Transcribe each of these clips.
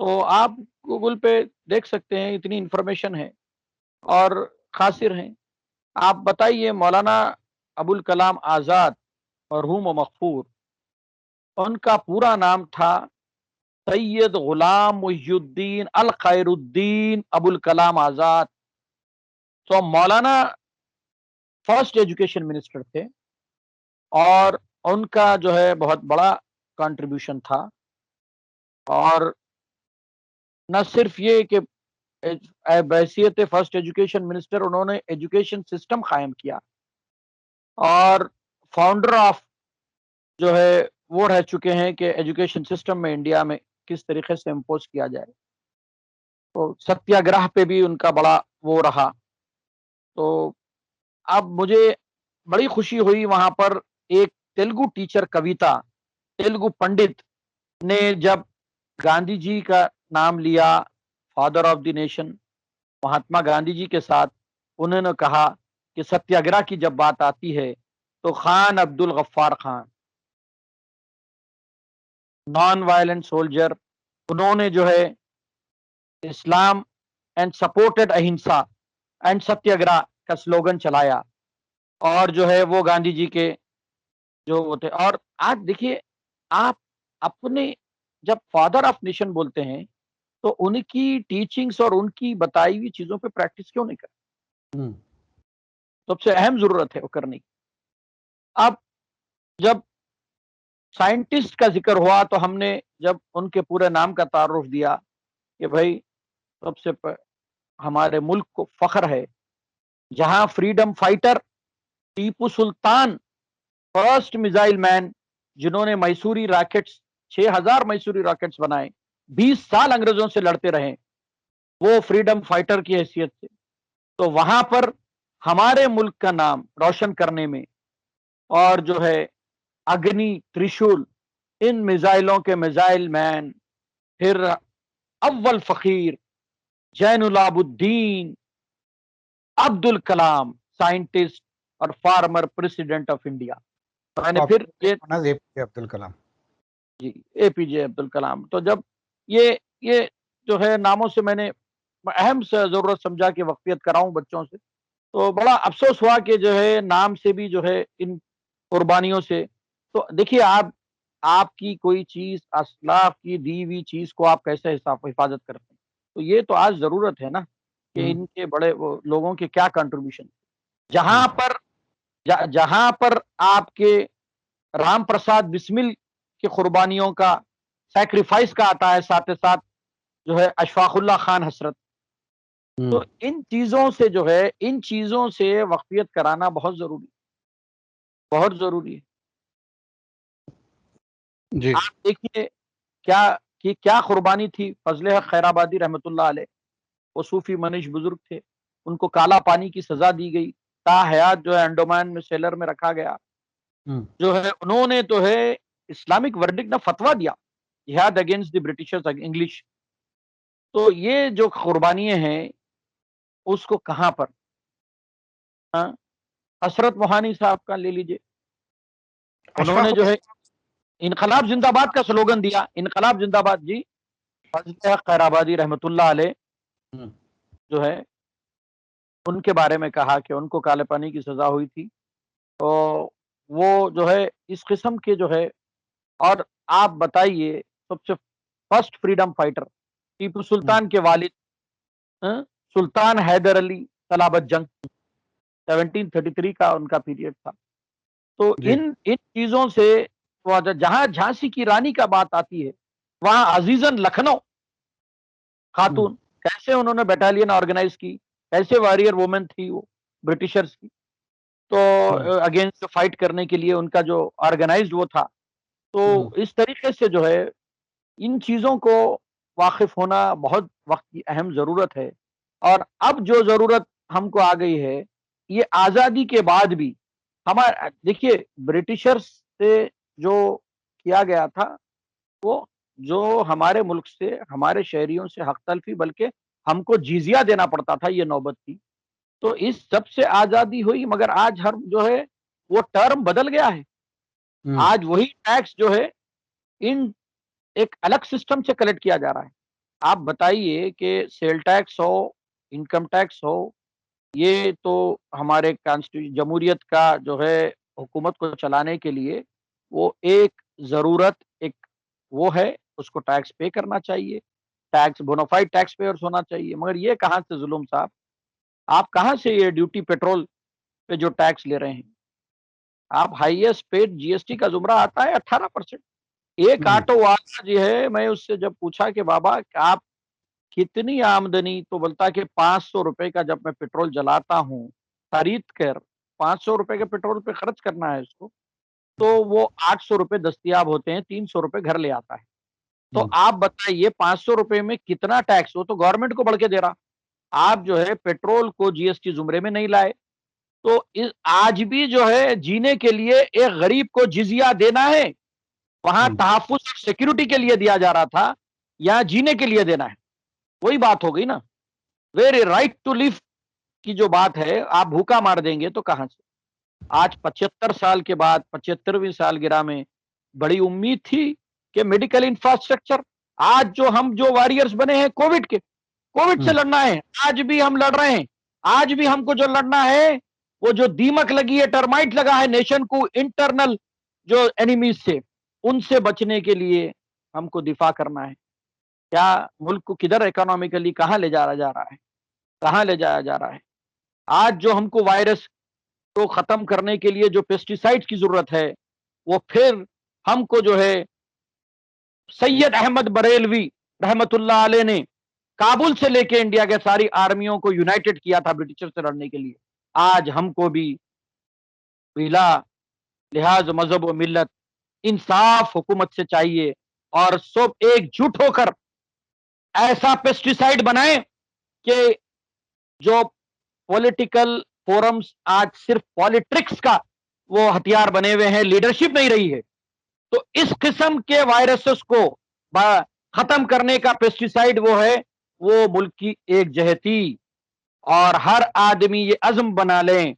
تو آپ گوگل پہ دیکھ سکتے ہیں، اتنی انفارمیشن ہے اور خاصر ہیں. آپ بتائیے مولانا ابوالکلام آزاد مرحوم و مغفور، ان کا پورا نام تھا سید غلام محی الدین الخیر الدین ابوالکلام آزاد. تو مولانا فرسٹ ایجوکیشن منسٹر تھے اور ان کا جو ہے بہت بڑا کنٹریبیوشن تھا. اور نہ صرف یہ کہ بحیثیت فرسٹ ایجوکیشن منسٹر انہوں نے ایجوکیشن سسٹم قائم کیا، اور فاؤنڈر آف جو ہے وہ رہ چکے ہیں کہ ایجوکیشن سسٹم میں انڈیا میں کس طریقے سے امپوز کیا جائے. تو ستیہ گرہ پہ بھی ان کا بڑا وہ رہا. تو اب مجھے بڑی خوشی ہوئی وہاں پر ایک تیلگو ٹیچر کویتا، تیلگو پنڈت نے جب گاندھی جی کا نام لیا، father of the nation Mahatma Gandhi ji کے ساتھ، انہوں نے کہا کہ ستیہ گرہ کی جب بات آتی ہے تو Khan Abdul Ghaffar Khan, non violent soldier, انہوں نے جو ہے اسلام اینڈ سپورٹڈ اہنسا اینڈ ستیہ گرہ کا سلوگن چلایا، اور جو ہے وہ گاندھی جی کے جو وہ تھے. اور آج دیکھیے آپ اپنے جب فادر آف نیشن بولتے ہیں تو ان کی ٹیچنگز اور ان کی بتائی ہوئی چیزوں پہ پریکٹس کیوں نہیں کرتے؟ ہوں، سب سے اہم ضرورت ہے وہ کرنے کی. اب جب سائنٹسٹ کا ذکر ہوا تو ہم نے جب ان کے پورے نام کا تعارف دیا کہ بھائی سب سے ہمارے ملک کو فخر ہے جہاں freedom fighter Tipu Sultan, first missile man جنہوں نے میسوری راکٹس 6000 میسوری راکٹس بنائے، 20 سال انگریزوں سے لڑتے رہے، وہ فریڈم فائٹر کی حیثیت سے. تو وہاں پر ہمارے ملک کا نام روشن کرنے میں، اور جو ہے اگنی ترشول ان میزائلوں کے میزائل مین، پھر اول فقیر جین العاب الدین عبد الکلام سائنٹسٹ اور فارمر پریزیڈنٹ آف انڈیا. میں نے پھر یہ اے پی جے عبد الکلام. جی اے پی جے عبد الکلام، تو جب یہ جو ہے ناموں سے میں نے اہم سے ضرورت سمجھا کہ وقفیت کراؤں بچوں سے، تو بڑا افسوس ہوا کہ جو ہے نام سے بھی جو ہے ان قربانیوں سے. تو دیکھیے آپ کی کوئی چیز اسلاف کی دی ہوئی چیز کو آپ کیسے حفاظت کرتے ہیں. تو یہ تو آج ضرورت ہے نا کہ ان کے بڑے وہ لوگوں کے کیا کنٹریبیوشن. جہاں پر آپ کے رام پرساد بسمل کی قربانیوں کا سیکریفائس کا آتا ہے، ساتھ ساتھ جو ہے اشفاق اللہ خان حسرت. تو ان چیزوں سے جو ہے ان چیزوں سے وقفیت کرانا بہت ضروری، بہت ضروری ہے. جی آپ دیکھیے کیا قربانی تھی فضل حق خیر آبادی رحمت اللہ علیہ. وہ صوفی منش بزرگ تھے، ان کو کالا پانی کی سزا دی گئی، تا حیات جو ہے انڈومان میں سیلر میں رکھا گیا. جو ہے انہوں نے تو ہے اسلامک ورڈکٹ نہ فتوا دیا جہاد اگینسٹ دی برٹشرز انگلش. تو یہ جو قربانیاں ہیں اس کو کہاں پر حسرت موہانی صاحب کا لے لیجئے، انہوں نے جو ہے انقلاب زندہ باد کا سلوگن دیا، انقلاب زندہ باد. جی فضل حق خیر آبادی رحمت اللہ علیہ جو ہے ان کے بارے میں کہا کہ ان کو کالے پانی کی سزا ہوئی تھی. تو وہ جو ہے اس قسم کے جو ہے، اور آپ بتائیے سب سے first freedom fighter Tipu Sultan کے والد سلطان حیدر علی طلابت جنگ 1733 کا ان کا پیریڈ تھا. تو ان چیزوں سے جہاں جھانسی کی رانی کا بات آتی ہے وہاں عزیزن لکھنؤ خاتون کیسے انہوں نے بیٹالین آرگنائز کی، کیسے واریئر وومن تھی وہ برٹشرز کی، تو اگینسٹ فائٹ کرنے کے لیے ان کا جو آرگنائزڈ وہ تھا. تو اس طریقے سے جو ہے ان چیزوں کو واقف ہونا بہت وقت کی اہم ضرورت ہے. اور اب جو ضرورت ہم کو آ گئی ہے یہ آزادی کے بعد بھی ہمارا دیکھیے برٹشرز سے جو کیا گیا تھا وہ جو ہمارے ملک سے ہمارے شہریوں سے حق تلفی، بلکہ ہم کو جزیہ دینا پڑتا تھا، یہ نوبت تھی. تو اس سب سے آزادی ہوئی، مگر آج ہر جو ہے وہ ٹرم بدل گیا ہے. آج وہی ٹیکس جو ہے ان ایک الگ سسٹم سے کلیکٹ کیا جا رہا ہے. آپ بتائیے کہ سیل ٹیکس ہو، انکم ٹیکس ہو، یہ تو ہمارے جمہوریت کا جو ہے حکومت کو چلانے کے لیے وہ ایک ضرورت، ایک وہ ہے، اس کو ٹیکس پے کرنا چاہیے، ٹیکس بونافائڈ ٹیکس پیئرس ہونا چاہیے. مگر یہ کہاں سے ظلم صاحب؟ آپ کہاں سے یہ ڈیوٹی پیٹرول پہ جو ٹیکس لے رہے ہیں؟ آپ ہائیسٹ پیڈ جی ایس ٹی کا زمرہ آتا ہے 18%. ایک ہوں، آٹو والا جو ہے، میں اس سے جب پوچھا کہ بابا آپ کتنی آمدنی، تو بولتا کہ 500 روپے کا جب میں پیٹرول جلاتا ہوں خرید کر، 500 روپے کے پیٹرول پہ خرچ کرنا ہے اس کو، تو وہ 800 روپے دستیاب ہوتے ہیں، 300 روپے گھر لے آتا ہے. تو ہوں، آپ بتائیے 500 روپے میں کتنا ٹیکس ہو، تو گورنمنٹ کو بڑھ کے دے رہا. آپ جو ہے پیٹرول کو جی ایس ٹی زمرے میں نہیں لائے. تو آج بھی جو ہے جینے کے لیے ایک غریب کو جزیہ دینا ہے، وہاں ہوں، تحفظ اور سیکورٹی کے لیے دیا جا رہا تھا، یہاں جینے کے لیے دینا ہے. وہی بات ہو گئی نا. ویری رائٹ ٹو لیو کی جو بات ہے، آپ بھوکا مار دیں گے تو کہاں سے؟ آج 75 سال کے بعد 75ویں سالگرہ میں بڑی امید تھی کہ میڈیکل انفراسٹرکچر، آج جو ہم جو واریئرز بنے ہیں کووڈ کے، کووڈ سے ہوں، لڑنا ہے، آج بھی ہم لڑ رہے ہیں. آج بھی ہم کو جو لڑنا ہے، وہ جو دیمک لگی ہے، ٹرمائٹ لگا ہے نیشن کو، انٹرنل جو اینیمیز سے، ان سے بچنے کے لیے ہم کو دفاع کرنا ہے. کیا ملک کو کدھر اکنامکلی کہاں لے جایا جا رہا ہے؟ کہاں لے جایا جا رہا ہے؟ آج جو ہم کو وائرس کو ختم کرنے کے لیے جو پیسٹی کی ضرورت ہے، وہ پھر ہم کو جو ہے سید احمد بریلوی رحمت اللہ علیہ نے کابل سے لے کے انڈیا کے ساری آرمیوں کو یونائٹڈ کیا تھا برٹشر سے لڑنے کے لیے. آج ہم کو بھی بلا لحاظ مذہب و ملت انصاف حکومت سے چاہیے، اور سب ایک جٹ ہو کر ایسا پیسٹیسائڈ بنائیں کہ جو پولیٹیکل فورمز آج صرف پالیٹکس کا وہ ہتھیار بنے ہوئے ہیں، لیڈرشپ نہیں رہی ہے. تو اس قسم کے وائرسز کو ختم کرنے کا پیسٹیسائڈ وہ ہے، وہ ملک کی ایک جہتی. اور ہر آدمی یہ عزم بنا لیں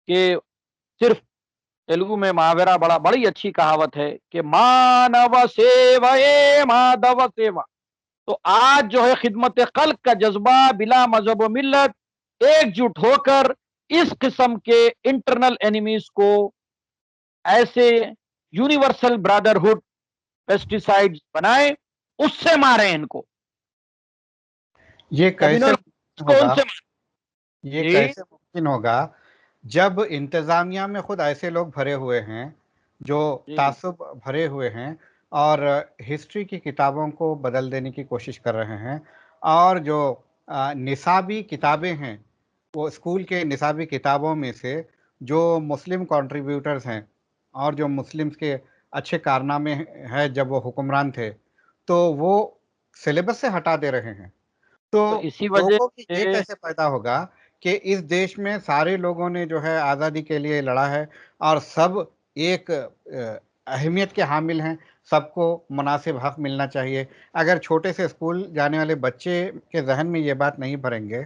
کہ صرف تیلگو میں محاورہ بڑی اچھی کہاوت ہے کہ مانو سیوائے مادو سیوا. تو آج جو ہے خدمت خلق کا جذبہ بلا مذہب و ملت ایک جٹ ہو کر اس قسم کے انٹرنل اینیمیز کو ایسے یونیورسل برادرہڈ پیسٹیسائڈ بنائے، اس سے مارے ان کو، یہ کیسے کمیونل ممکن کو ان ہوگا؟ سے مارے. یہ جی کیسے ممکن ہوگا جب انتظامیہ میں خود ایسے لوگ بھرے ہوئے ہیں جو جی تعصب بھرے ہوئے ہیں اور ہسٹری کی کتابوں کو بدل دینے کی کوشش کر رہے ہیں، اور جو نصابی کتابیں ہیں، وہ اسکول کے نصابی کتابوں میں سے جو مسلم کنٹریبیوٹرز ہیں اور جو مسلمز کے اچھے کارنامے ہیں جب وہ حکمران تھے، تو وہ سلیبس سے ہٹا دے رہے ہیں. تو تو اسی وجہ لوگوں کی یہ سے کیسے پیدا ہوگا کہ اس دیش میں سارے لوگوں نے جو ہے آزادی کے لیے لڑا ہے اور سب ایک اہمیت کے حامل ہیں، سب کو مناسب حق ملنا چاہیے. اگر چھوٹے سے اسکول جانے والے بچے کے ذہن میں یہ بات نہیں بھریں گے،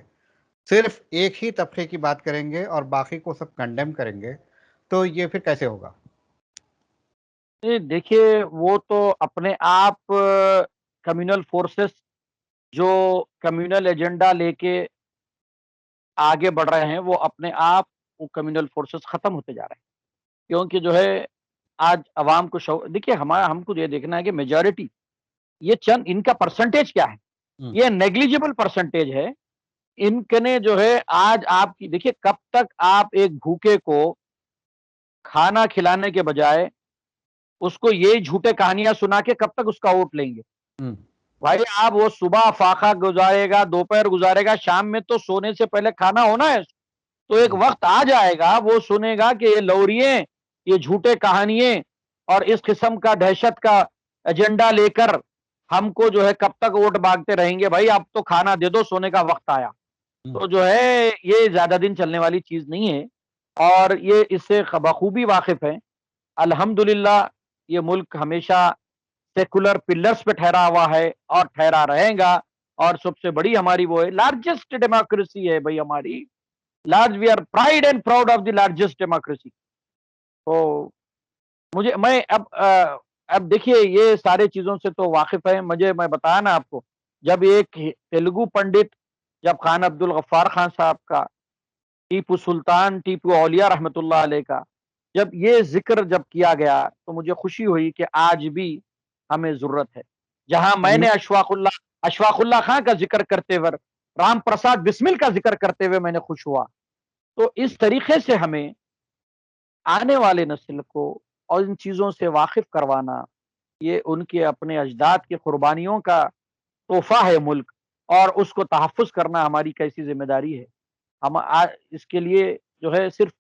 صرف ایک ہی طبقے کی بات کریں گے اور باقی کو سب کنڈیم کریں گے، تو یہ پھر کیسے ہوگا؟ دیکھیے وہ تو اپنے آپ کمیونل فورسز جو کمیونل ایجنڈا لے کے آگے بڑھ رہے ہیں، وہ اپنے آپ وہ کمیونل فورسز ختم ہوتے جا رہے ہیں. کیونکہ جو ہے آج عوام کو دیکھیے ہم کو یہ دیکھنا ہے کہ میجورٹی، یہ چند ان کا پرسنٹیج کیا ہے، ہوں، یہ نیگلیجبل پرسنٹیج ہے. ان کے نے جو ہے آج آپ کی دیکھیے کب تک آپ ایک بھوکے کو کھانا کھلانے کے بجائے اس کو یہی جھوٹے کہانیاں سنا کے کب تک اس کا ووٹ لیں گے؟ ہوں، بھائی آپ وہ صبح فاقہ گزارے گا، دوپہر گزارے گا، شام میں تو سونے سے پہلے کھانا ہونا ہے. تو ایک ہوں، وقت آ جائے گا وہ سنے گا کہ یہ لوریے، یہ جھوٹے کہانیے اور اس قسم کا دہشت کا ایجنڈا لے کر ہم کو جو ہے کب تک ووٹ مانگتے رہیں گے. بھائی اب تو کھانا دے دو، سونے کا وقت آیا. ہوں. تو جو ہے یہ زیادہ دن چلنے والی چیز نہیں ہے، اور یہ اس سے بخوبی واقف ہے. الحمدللہ یہ ملک ہمیشہ سیکولر پلرز پہ ٹھہرا ہوا ہے اور ٹھہرا رہے گا. اور سب سے بڑی ہماری وہ ہے لارجسٹ ڈیموکریسی ہے بھائی ہماری. We are pride and proud of the largest democracy. تو میں اب دیکھیے یہ سارے چیزوں سے تو واقف ہے. میں بتایا نا آپ کو، جب ایک تیلگو پنڈت جب خان عبد الغفار خان صاحب کا، ٹیپو سلطان ٹیپو اولیاء رحمۃ اللہ علیہ کا جب یہ ذکر جب کیا گیا تو مجھے خوشی ہوئی کہ آج بھی ہمیں ضرورت ہے. جہاں میں نے اشفاق اللہ خان کا ذکر کرتے ہوئے، رام پرساد بسمل کا ذکر کرتے ہوئے میں نے خوش ہوا. تو اس طریقے سے ہمیں آنے والے نسل کو اور ان چیزوں سے واقف کروانا، یہ ان کے اپنے اجداد کی قربانیوں کا تحفہ ہے ملک، اور اس کو تحفظ کرنا ہماری کیسی ذمہ داری ہے. ہم اس کے لیے جو ہے صرف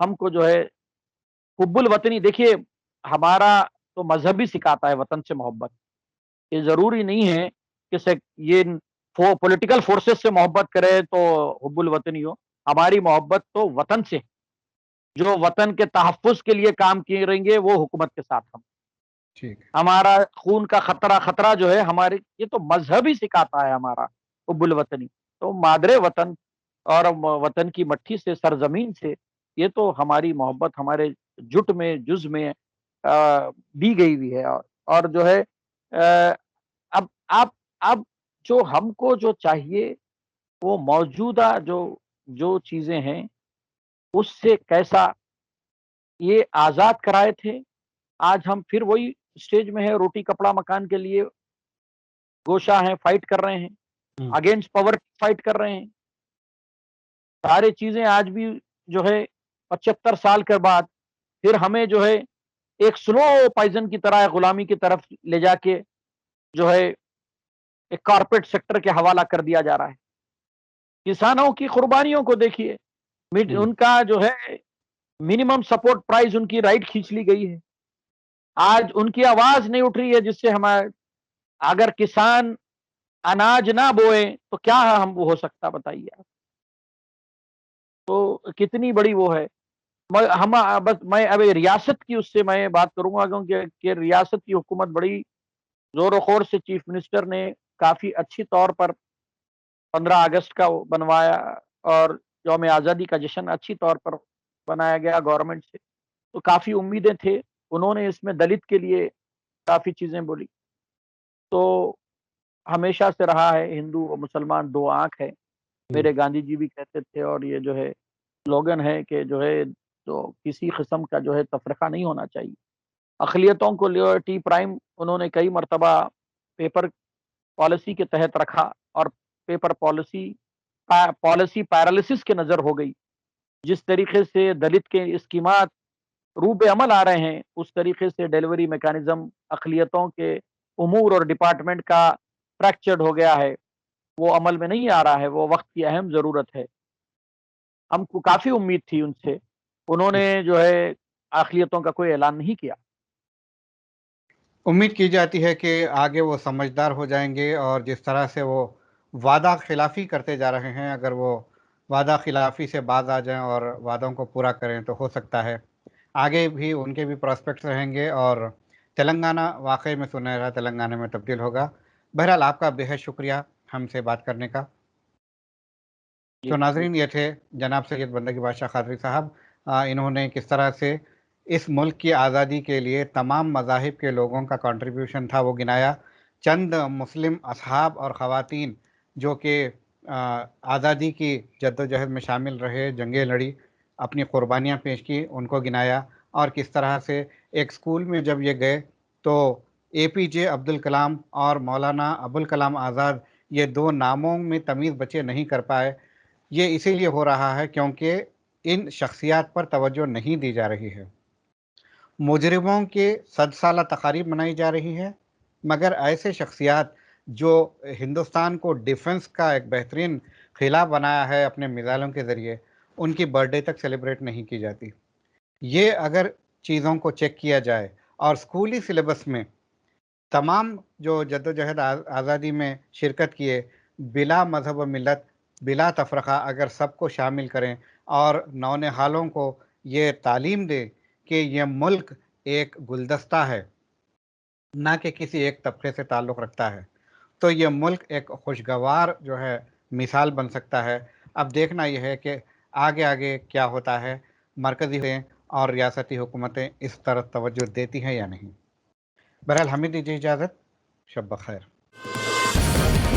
ہم کو جو ہے حب الوطنی، دیکھیے ہمارا تو مذہب بھی سکھاتا ہے وطن سے محبت. یہ ضروری نہیں ہے کہ یہ پولیٹیکل فورسز سے محبت کرے تو حب الوطنی ہو. ہماری محبت تو وطن سے، جو وطن کے تحفظ کے لیے کام کریں گے وہ حکومت کے ساتھ. ٹھیک. ہمارا خون کا خطرہ جو ہے ہمارے، یہ تو مذہب ہی سکھاتا ہے ہمارا حب الوطنی. تو مادر وطن اور وطن کی مٹی سے، سرزمین سے، یہ تو ہماری محبت ہمارے جٹ میں، جز میں دی گئی ہوئی ہے. اور جو ہے اب اب جو ہم کو جو چاہیے وہ موجودہ جو چیزیں ہیں اس سے کیسا یہ آزاد کرائے تھے. آج ہم پھر وہی اسٹیج میں ہے، روٹی کپڑا مکان کے لیے گوشہ ہیں، فائٹ کر رہے ہیں، اگینسٹ پاورٹی فائٹ کر رہے ہیں. سارے چیزیں آج بھی جو ہے 75 سال کے بعد پھر ہمیں جو ہے ایک سلو پائزن کی طرح غلامی کی طرف لے جا کے جو ہے ایک کارپوریٹ سیکٹر کے حوالہ کر دیا جا رہا ہے. کسانوں کی قربانیوں کو دیکھیے، ان کا جو ہے منیمم سپورٹ پرائز، ان کی رائٹ کھینچ لی گئی ہے. آج ان کی آواز نہیں اٹھ رہی ہے، جس سے ہمارے اگر کسان اناج نہ بوئے تو کیا ہم وہ ہو سکتا بتائیے آپ. تو کتنی بڑی وہ ہے. بس میں اب ریاست کی اس سے میں بات کروں گا، کیونکہ ریاست کی حکومت بڑی زور و خور سے چیف منسٹر نے کافی اچھی طور پر 15 اگست کا بنوایا، اور یوم آزادی کا جشن اچھی طور پر بنایا گیا گورنمنٹ سے. تو کافی امیدیں تھے، انہوں نے اس میں دلت کے لیے کافی چیزیں بولی. تو ہمیشہ سے رہا ہے ہندو اور مسلمان دو آنکھ ہے، میرے گاندھی جی بھی کہتے تھے. اور یہ جو ہے سلوگن ہے کہ جو ہے تو کسی قسم کا جو ہے تفرقہ نہیں ہونا چاہیے. اقلیتوں کو لیبرٹی پرائم انہوں نے کئی مرتبہ پیپر پالیسی کے تحت رکھا، اور پیپر پالیسی پیرالسس کے نظر ہو گئی. جس طریقے سے دلت کے اسکیمات روبے عمل آ رہے ہیں، اس طریقے سے ڈیلیوری میکانزم اقلیتوں کے امور اور ڈپارٹمنٹ کا فریکچرڈ ہو گیا ہے، وہ عمل میں نہیں آ رہا ہے. وہ وقت کی اہم ضرورت ہے. ہم کو کافی امید تھی ان سے، انہوں نے جو ہے اقلیتوں کا کوئی اعلان نہیں کیا. امید کی جاتی ہے کہ آگے وہ سمجھدار ہو جائیں گے، اور جس طرح سے وہ وعدہ خلافی کرتے جا رہے ہیں، اگر وہ وعدہ خلافی سے باز آ جائیں اور وعدوں کو پورا کریں تو ہو سکتا ہے آگے بھی ان کے بھی پراسپیکٹس رہیں گے، اور تلنگانہ واقعی میں سنہرا تلنگانہ میں تبدیل ہوگا. بہرحال آپ کا بہت شکریہ ہم سے بات کرنے کا. تو ناظرین، یہ تھے جناب سید بندگی بادشاہ قادری صاحب. انہوں نے کس طرح سے اس ملک کی آزادی کے لیے تمام مذاہب کے لوگوں کا کنٹریبیوشن تھا وہ گنایا. چند مسلم اصحاب اور خواتین جو کہ آزادی کی جد و جہد میں شامل رہے، جنگیں لڑی، اپنی قربانیاں پیش کی، ان کو گنایا. اور کس طرح سے ایک سکول میں جب یہ گئے تو اے پی جے عبد الکلام اور مولانا ابوالکلام آزاد، یہ دو ناموں میں تمیز بچے نہیں کر پائے. یہ اسی لیے ہو رہا ہے کیونکہ ان شخصیات پر توجہ نہیں دی جا رہی ہے. مجرموں کے 100 سالہ تقاریب منائی جا رہی ہے، مگر ایسے شخصیات جو ہندوستان کو ڈیفنس کا ایک بہترین خلا بنایا ہے اپنے میزائلوں کے ذریعے، ان کی برتھ ڈے تک سیلیبریٹ نہیں کی جاتی. یہ اگر چیزوں کو چیک کیا جائے اور اسکولی سلیبس میں تمام جو جد و جہد آزادی میں شرکت کیے، بلا مذہب و ملت، بلا تفرقہ، اگر سب کو شامل کریں اور نونہالوں کو یہ تعلیم دیں کہ یہ ملک ایک گلدستہ ہے، نہ کہ کسی ایک طبقے سے تعلق رکھتا ہے، تو یہ ملک ایک خوشگوار جو ہے مثال بن سکتا ہے. اب دیکھنا یہ ہے کہ آگے آگے کیا ہوتا ہے، مرکزی اور ریاستی حکومتیں اس طرف توجہ دیتی ہیں یا نہیں. بہرحال ہمیں دیجیے اجازت. شب بخیر.